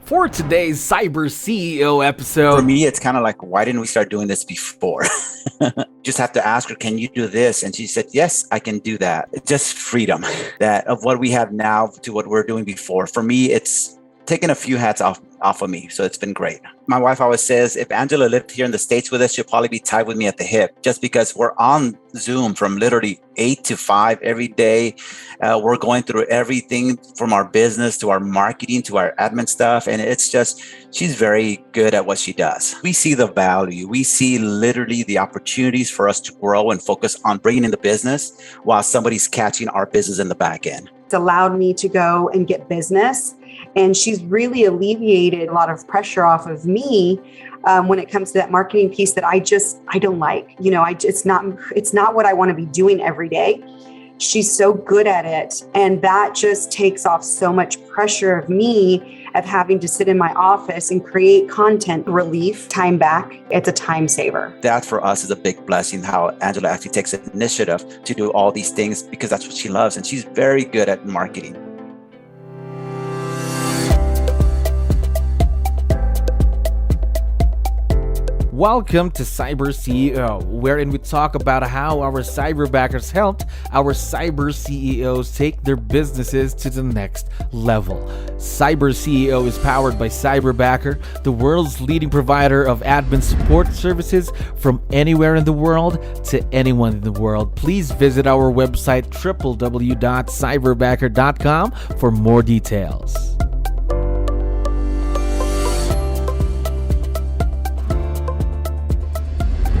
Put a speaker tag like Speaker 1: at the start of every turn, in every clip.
Speaker 1: For today's Cyber CEO episode.
Speaker 2: For me, it's kind of like, why didn't we start doing this before? Just have to ask her, can you do this? And she said, yes, I can do that. It's just freedom that of what we have now to what we're doing before. For me, it's taken a few hats off of me. So it's been great. My wife always says, if Angela lived here in the States with us, she'll probably be tied with me at the hip, just because we're on Zoom from literally 8 to 5 every day. We're going through everything from our business to our marketing to our admin stuff. And it's just, she's very good at what she does. We see the value. We see literally the opportunities for us to grow and focus on bringing in the business while somebody's catching our business in the back end.
Speaker 3: It's allowed me to go and get business. And she's really alleviated a lot of pressure off of me when it comes to that marketing piece that I don't like. You know, it's not what I want to be doing every day. She's so good at it. And that just takes off so much pressure of me of having to sit in my office and create content. Relief, time back. It's a time saver.
Speaker 2: That for us is a big blessing, how Angela actually takes initiative to do all these things because that's what she loves. And she's very good at marketing.
Speaker 1: Welcome to Cyber CEO, wherein we talk about how our Cyberbackers helped our Cyber CEOs take their businesses to the next level. Cyber CEO is powered by Cyberbacker, the world's leading provider of admin support services from anywhere in the world to anyone in the world. Please visit our website www.cyberbacker.com for more details.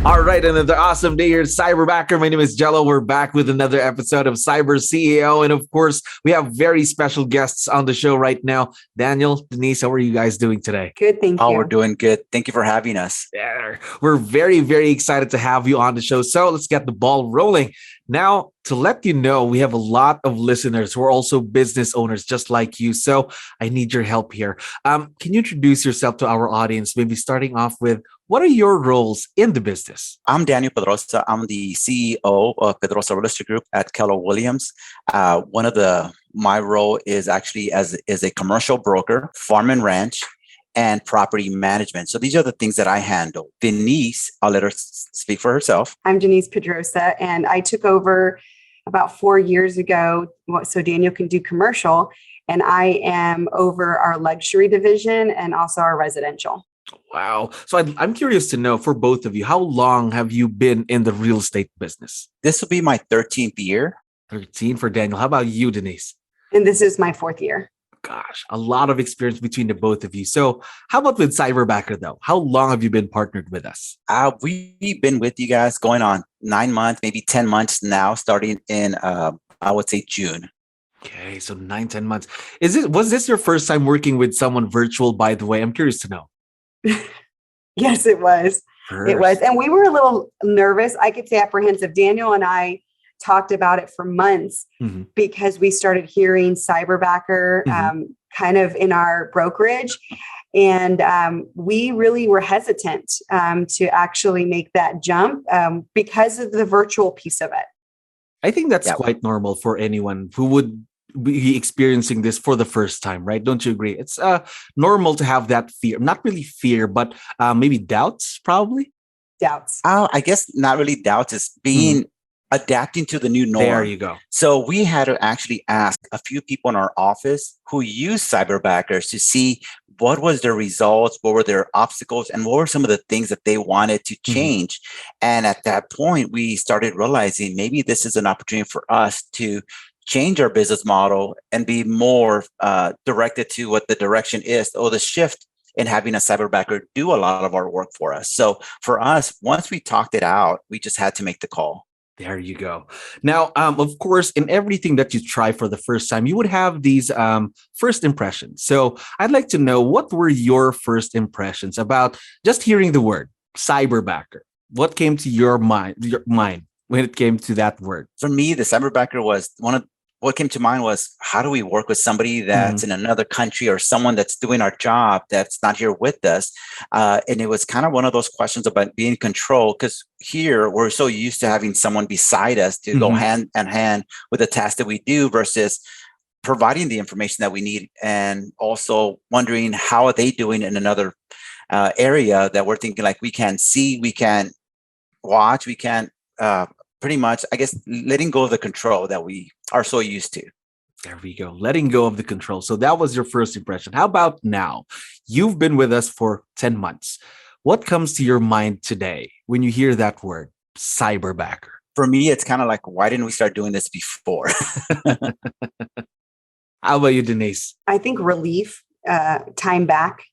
Speaker 1: All right, another awesome day here at Cyberbacker. My name is 𝗙𝗲𝗶𝗹. We're back with another episode of Cyber CEO. And of course, we have very special guests on the show right now. Daniel, Dennise, how are you guys doing today?
Speaker 3: Good, thank you.
Speaker 2: Oh, we're doing good. Thank you for having us.
Speaker 1: Yeah, we're very, very excited to have you on the show. So let's get the ball rolling. Now, to let you know, we have a lot of listeners who are also business owners just like you. So I need your help here. Can you introduce yourself to our audience, maybe starting off with, what are your roles in the business?
Speaker 2: I'm Daniel Pedroza. I'm the CEO of Pedroza Real Estate Group at 𝗙𝗲𝗋𝗋. My role is actually as a commercial broker, farm and ranch, and property management. So these are the things that I handle. Dennise, I'll let her speak for herself.
Speaker 3: I'm Dennise Pedroza, and I took over about 4 years ago, so Daniel can do commercial, and I am over our luxury division and also our residential.
Speaker 1: Wow. So I'm curious to know, for both of you, how long have you been in the real estate business?
Speaker 2: This will be my 13th year.
Speaker 1: 13 for Daniel. How about you, Dennise?
Speaker 3: And this is my 4th year.
Speaker 1: Gosh, a lot of experience between the both of you. So how about with Cyberbacker though? How long have you been partnered with us?
Speaker 2: We've been with you guys going on 9 months, maybe 10 months now, starting in, I would say June.
Speaker 1: Okay, so 9-10 months. Was this your first time working with someone virtual, by the way? I'm curious to know.
Speaker 3: Yes, it was. It was. And we were a little nervous. I could say apprehensive. Daniel and I talked about it for months because we started hearing Cyberbacker kind of in our brokerage. And we really were hesitant to actually make that jump because of the virtual piece of it.
Speaker 1: I think that's quite normal for anyone who would be experiencing this for the first time, right? Don't you agree? It's normal to have that fear, not really fear, but maybe doubts, probably.
Speaker 3: Doubts.
Speaker 2: I guess not really doubts, is being adapting to the new norm.
Speaker 1: There you go.
Speaker 2: So we had to actually ask a few people in our office who use Cyberbackers to see what was their results, what were their obstacles, and what were some of the things that they wanted to change. And at that point, we started realizing maybe this is an opportunity for us to change our business model and be more directed to what the direction is, or the shift in having a Cyberbacker do a lot of our work for us. So for us, once we talked it out, we just had to make the call.
Speaker 1: There you go. Now, of course, in everything that you try for the first time, you would have these first impressions. So I'd like to know, what were your first impressions about just hearing the word Cyberbacker? What came to your mind when it came to that word?
Speaker 2: For me, the Cyberbacker was what came to mind was, how do we work with somebody that's in another country, or someone that's doing our job that's not here with us? And it was kind of one of those questions about being in control, because here we're so used to having someone beside us to go hand in hand with the task that we do, versus providing the information that we need, and also wondering how are they doing in another area that we're thinking like we can see, we can watch, we can pretty much, I guess, letting go of the control that we are so used to.
Speaker 1: There we go. Letting go of the control. So that was your first impression. How about now? You've been with us for 10 months. What comes to your mind today when you hear that word, Cyberbacker?
Speaker 2: For me, it's kind of like, why didn't we start doing this before?
Speaker 1: How about you, Dennise?
Speaker 3: I think relief, time back.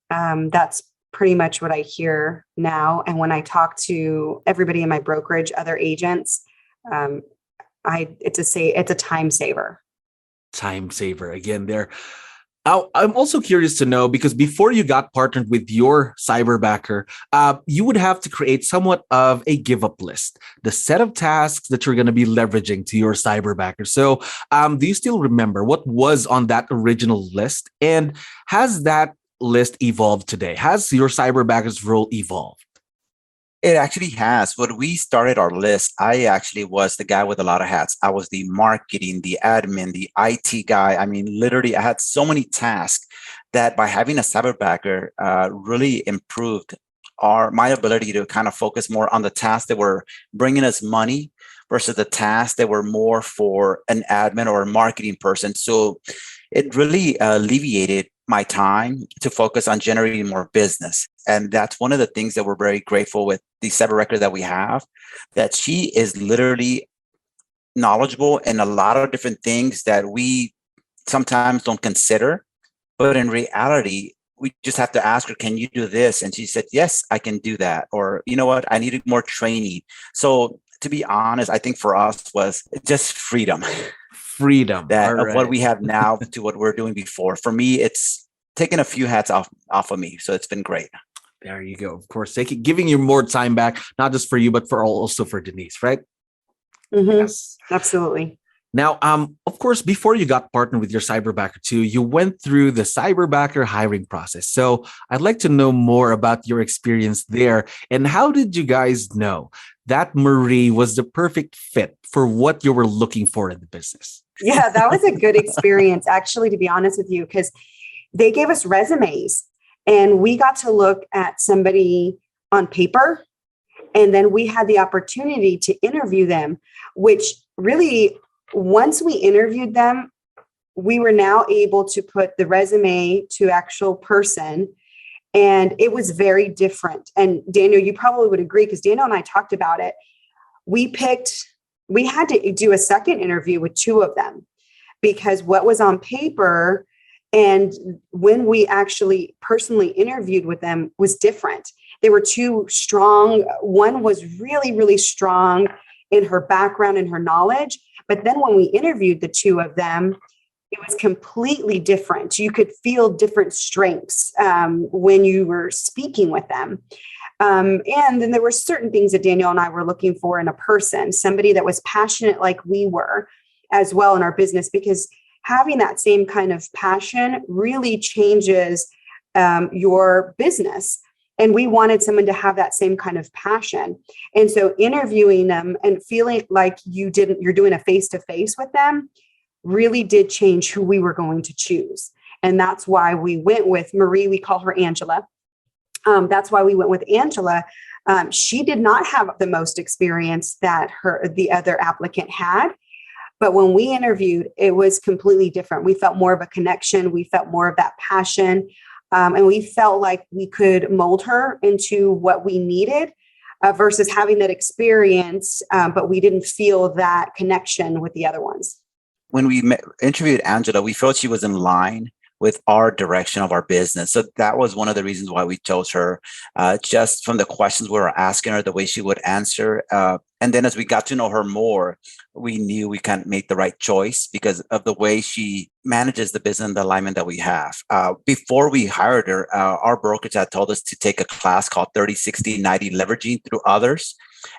Speaker 3: That's pretty much what I hear now. And when I talk to everybody in my brokerage, other agents, it's a time saver.
Speaker 1: Time saver again there. I'm also curious to know, because before you got partnered with your Cyberbacker, you would have to create somewhat of a give up list, the set of tasks that you're going to be leveraging to your Cyberbacker. So do you still remember what was on that original list? And has that list evolved today? Has your Cyberbacker's role evolved?
Speaker 2: It actually has. When we started our list, I actually was the guy with a lot of hats. I was the marketing, the admin, the IT guy. I mean, literally, I had so many tasks that by having a Cyberbacker really improved my ability to kind of focus more on the tasks that were bringing us money versus the tasks that were more for an admin or a marketing person. So it really alleviated my time to focus on generating more business. And that's one of the things that we're very grateful with the Cyberbacker that we have, that she is literally knowledgeable in a lot of different things that we sometimes don't consider. But in reality, we just have to ask her, can you do this? And she said, yes, I can do that. Or, you know what, I needed more training. So to be honest, I think for us was just freedom.
Speaker 1: Freedom.
Speaker 2: That of what we have now to what we're doing before. For me, it's taken a few hats off of me. So it's been great.
Speaker 1: There you go. Of course, giving you more time back, not just for you, but also for Dennise, right?
Speaker 3: Mm-hmm.
Speaker 1: Yes.
Speaker 3: Absolutely.
Speaker 1: Now, of course, before you got partnered with your Cyberbacker too, you went through the Cyberbacker hiring process. So I'd like to know more about your experience there. And how did you guys know that Marie was the perfect fit for what you were looking for in the business?
Speaker 3: Yeah, that was a good experience, actually, to be honest with you, because they gave us resumes and we got to look at somebody on paper. And then we had the opportunity to interview them, which really, once we interviewed them, we were now able to put the resume to actual person. And it was very different. And Daniel, you probably would agree, because Daniel and I talked about it. We had to do a second interview with two of them, because what was on paper and when we actually personally interviewed with them was different. They were too strong. One was really, really strong in her background and her knowledge. But then when we interviewed the two of them, it was completely different. You could feel different strengths when you were speaking with them. And then there were certain things that Daniel and I were looking for in a person, somebody that was passionate like we were as well in our business, because having that same kind of passion really changes your business. And we wanted someone to have that same kind of passion. And so interviewing them and feeling like you're doing a face-to-face with them really did change who we were going to choose. And that's why we went with Marie. We call her Angela. That's why we went with Angela. She did not have the most experience that the other applicant had. But when we interviewed, it was completely different. We felt more of a connection. We felt more of that passion. And we felt like we could mold her into what we needed versus having that experience, but we didn't feel that connection with the other ones.
Speaker 2: When we interviewed Angela, we felt she was in line with our direction of our business. So that was one of the reasons why we chose her, just from the questions we were asking her, the way she would answer. And then as we got to know her more, we knew we can't make the right choice because of the way she manages the business and the alignment that we have. Before we hired her, our brokerage had told us to take a class called 30-60-90 Leveraging Through Others.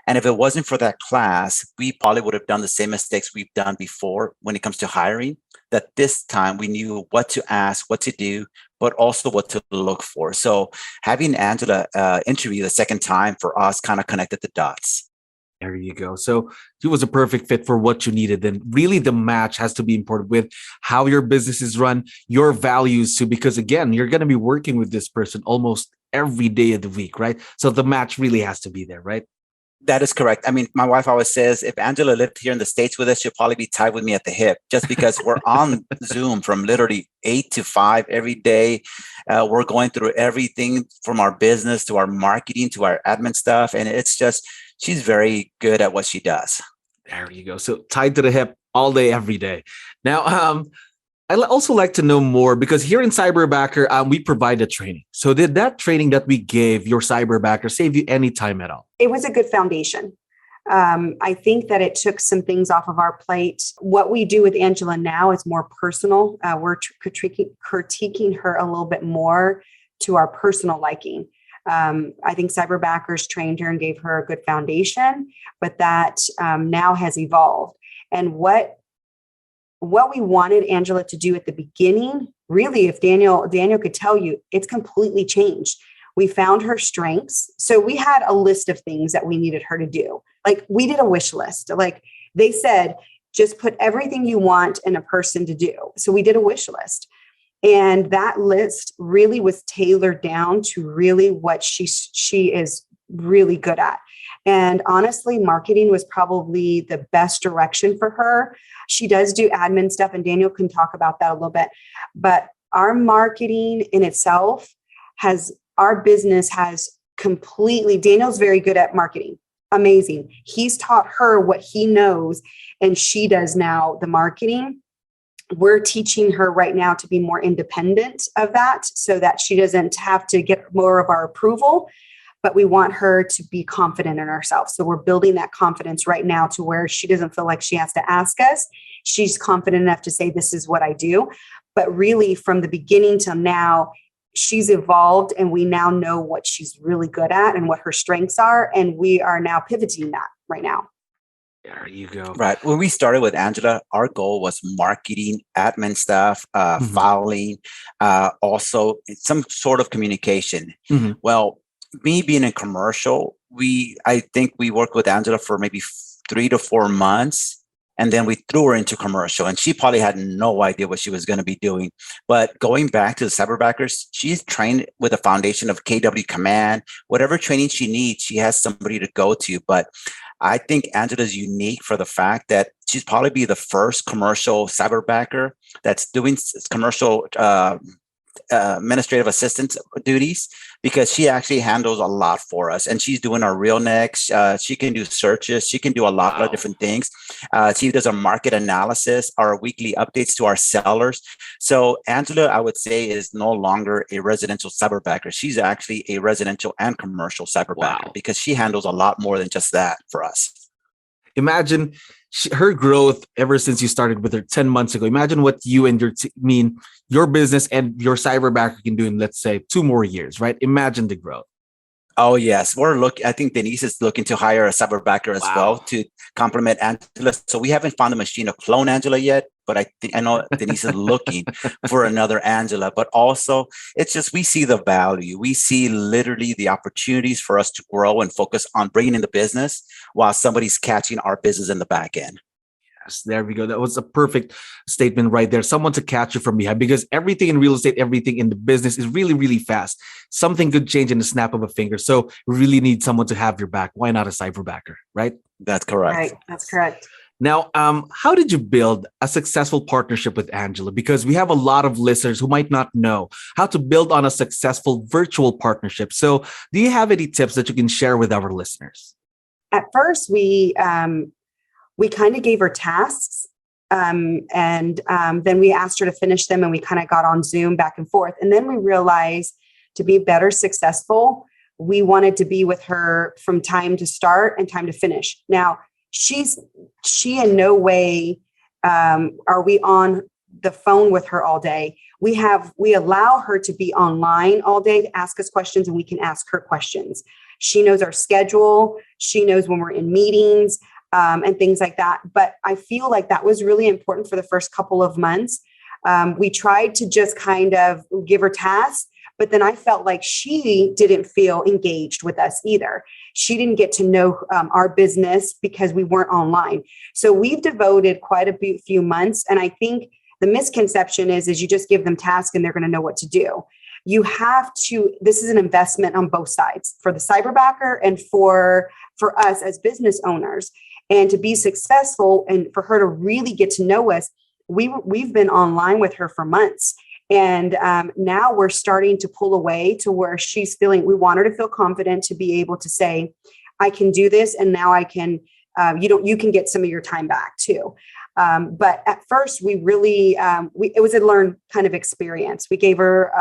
Speaker 2: And if it wasn't for that class, we probably would have done the same mistakes we've done before when it comes to hiring. That this time we knew what to ask, what to do, but also what to look for. So having Angela interview the second time for us kind of connected the dots.
Speaker 1: There you go. So he was a perfect fit for what you needed. Then really the match has to be important with how your business is run, your values too, because again, you're going to be working with this person almost every day of the week, right? So the match really has to be there, right?
Speaker 2: That is correct. I mean, my wife always says, if Angela lived here in the States with us, she'll probably be tied with me at the hip, just because we're on Zoom from literally 8 to 5 every day. We're going through everything from our business to our marketing to our admin stuff. And it's just, she's very good at what she does.
Speaker 1: There you go. So tied to the hip all day, every day. Now, I'd also like to know more, because here in Cyberbacker, we provide a training. So did that training that we gave your Cyberbacker save you any time at all?
Speaker 3: It was a good foundation. I think that it took some things off of our plate. What we do with Angela now is more personal. We're critiquing her a little bit more to our personal liking. I think Cyberbackers trained her and gave her a good foundation, but that now has evolved. And what we wanted Angela to do at the beginning, really, if Daniel could tell you, it's completely changed. We found her strengths. So we had a list of things that we needed her to do. Like, we did a wish list. Like, they said, just put everything you want in a person to do. So we did a wish list. And that list really was tailored down to really what she is really good at. And honestly, marketing was probably the best direction for her. She does do admin stuff, and Daniel can talk about that a little bit. But our marketing in itself our business has completely, Daniel's very good at marketing. Amazing. He's taught her what he knows, and she does now the marketing. We're teaching her right now to be more independent of that, so that she doesn't have to get more of our approval. But we want her to be confident in herself. So we're building that confidence right now to where she doesn't feel like she has to ask us. She's confident enough to say, this is what I do. But really, from the beginning till now, she's evolved, and we now know what she's really good at and what her strengths are. And we are now pivoting that right now.
Speaker 1: There you go.
Speaker 2: Right. When we started with Angela, our goal was marketing, admin stuff, filing, also some sort of communication. Well, me being in commercial, I think we worked with Angela for maybe 3 to 4 months. And then we threw her into commercial, and she probably had no idea what she was going to be doing. But going back to the Cyberbackers, she's trained with a foundation of KW Command. Whatever training she needs, she has somebody to go to. But I think Angela's unique for the fact that she's probably be the first commercial Cyberbacker that's doing commercial administrative assistant duties, because she actually handles a lot for us, and she's doing our real next. She can do searches. She can do a lot of different things. She does our market analysis, our weekly updates to our sellers. So Angela, I would say, is no longer a residential Cyberbacker. She's actually a residential and commercial Cyberbacker, because she handles a lot more than just that for us.
Speaker 1: Imagine her growth ever since you started with her 10 months ago. Imagine what you and your business and your Cyberbacker can do in, let's say, 2 more years, right? Imagine the growth.
Speaker 2: Oh, yes. I think Denise is looking to hire a Cyberbacker as well to complement Angela. So we haven't found a machine to clone Angela yet, but I know Denise is looking for another Angela. But also, it's just, we see the value. We see literally the opportunities for us to grow and focus on bringing in the business while somebody's catching our business in the back end.
Speaker 1: Yes, there we go. That was a perfect statement right there. Someone to catch you from behind, because everything in real estate, everything in the business is really, really fast. Something could change in the snap of a finger. So we really need someone to have your back. Why not a Cyberbacker, right?
Speaker 2: That's correct.
Speaker 3: Right. That's correct.
Speaker 1: Now, how did you build a successful partnership with Angela? Because we have a lot of listeners who might not know how to build on a successful virtual partnership. So do you have any tips that you can share with our listeners?
Speaker 3: At first, we kind of gave her tasks, and then we asked her to finish them, and we kind of got on Zoom back and forth. And then we realized, to be better successful, we wanted to be with her from time to start and time to finish. Now, she in no way are we on the phone with her all day. We allow her to be online all day to ask us questions, and we can ask her questions. She knows our schedule. She knows when we're in meetings. And things like that. But I feel like that was really important for the first couple of months. We tried to just kind of give her tasks, But then I felt like she didn't feel engaged with us either. She didn't get to know our business because we weren't online. So we've devoted quite a few months. And I think the misconception is you just give them tasks and they're going to know what to do. You have to, this is an investment on both sides, for the Cyberbacker and for us as business owners. And to be successful and for her to really get to know us, we've been online with her for months. And now we're starting to pull away to where she's feeling, we want her to feel confident to be able to say, I can do this. And now I can, you can get some of your time back too. But at first we really, it was a learned kind of experience. We gave her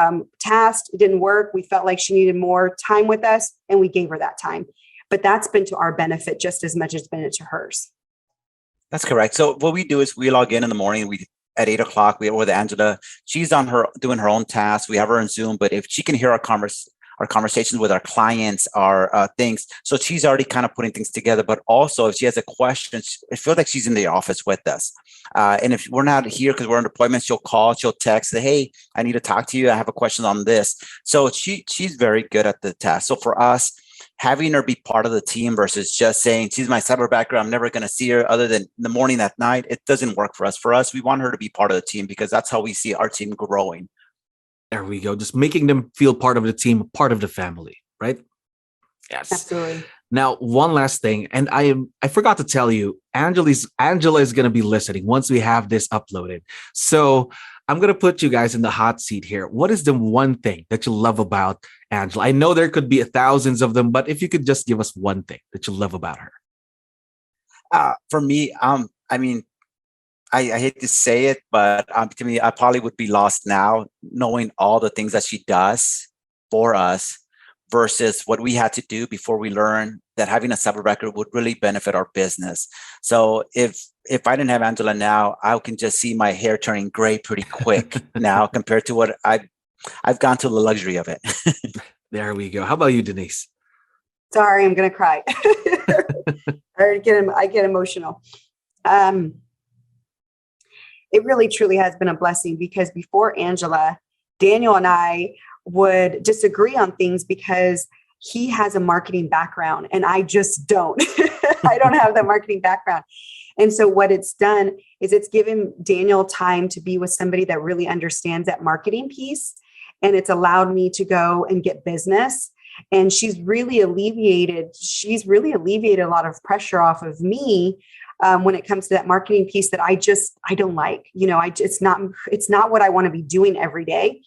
Speaker 3: tasks, it didn't work. We felt like she needed more time with us and we gave her that time. But that's been to our benefit just as much as it's been to hers.
Speaker 2: That's correct. So what we do is we log in the morning, at 8 o'clock, we with Angela. She's doing her own tasks. We have her on Zoom, but if she can hear our conversations with our clients, our things, so she's already kind of putting things together. But also, if she has a question, it feels like she's in the office with us. And if we're not here because we're on deployment, she'll call, she'll text, say, "Hey, I need to talk to you. I have a question on this." So she's very good at the task. So for us, having her be part of the team versus just saying, she's my Cyberbacker, I'm never going to see her other than in the morning, at night, it doesn't work for us. For us, we want her to be part of the team because that's how we see our team growing.
Speaker 1: There we go. Just making them feel part of the team, part of the family, right? Yes.
Speaker 3: Absolutely.
Speaker 1: Now, one last thing, and I forgot to tell you, Angela is going to be listening once we have this uploaded. So I'm going to put you guys in the hot seat here. What is the one thing that you love about Angela? I know there could be thousands of them, but if you could just give us one thing that you love about her.
Speaker 2: For me, I mean, I hate to say it, but to me, I probably would be lost now knowing all the things that she does for us versus what we had to do before we learned that having a Cyberbacker would really benefit our business. So if I didn't have Angela now, I can just see my hair turning gray pretty quick now compared to what I've gone to the luxury of it.
Speaker 1: There we go. How about you, Dennise?
Speaker 3: Sorry, I'm going to cry. I get emotional. It really, truly has been a blessing because before Angela, Daniel and I would disagree on things because he has a marketing background and I just don't. I don't have that marketing background. And so what it's done is it's given Daniel time to be with somebody that really understands that marketing piece. And it's allowed me to go and get business. And she's really alleviated a lot of pressure off of me when it comes to that marketing piece that I don't like. It's not what I want to be doing every day.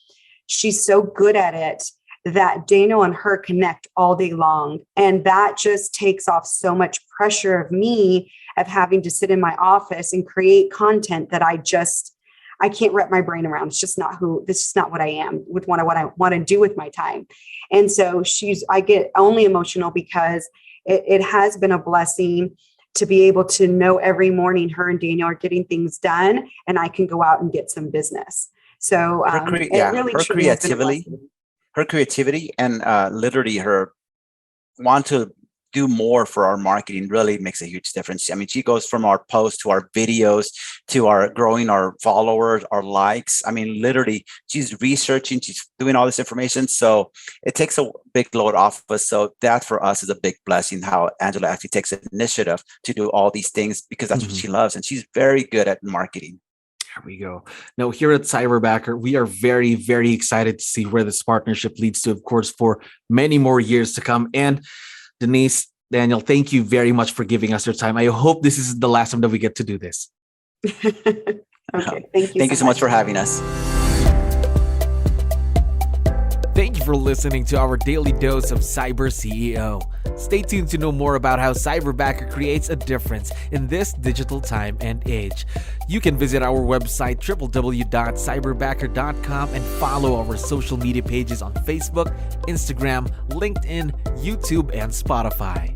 Speaker 3: She's so good at it that Daniel and her connect all day long. And that just takes off so much pressure of me of having to sit in my office and create content that I can't wrap my brain around. This is not what I am with what I want to do with my time. And so I get only emotional because it has been a blessing to be able to know every morning her and Daniel are getting things done and I can go out and get some business. So
Speaker 2: her creativity and literally her want to do more for our marketing really makes a huge difference. I mean, she goes from our posts to our videos to our growing our followers, our likes. I mean, literally, she's researching, she's doing all this information. So it takes a big load off of us. So that for us is a big blessing, how Angela actually takes initiative to do all these things because that's what she loves. And she's very good at marketing.
Speaker 1: There we go. Now, here at Cyberbacker, we are very, very excited to see where this partnership leads to, of course, for many more years to come. And Dennise, Daniel, thank you very much for giving us your time. I hope this is the last time that we get to do this.
Speaker 3: Okay, thank you
Speaker 2: so much for having us.
Speaker 1: Thank you for listening to our daily dose of CyberCEO. Stay tuned to know more about how Cyberbacker creates a difference in this digital time and age. You can visit our website www.cyberbacker.com and follow our social media pages on Facebook, Instagram, LinkedIn, YouTube, and Spotify.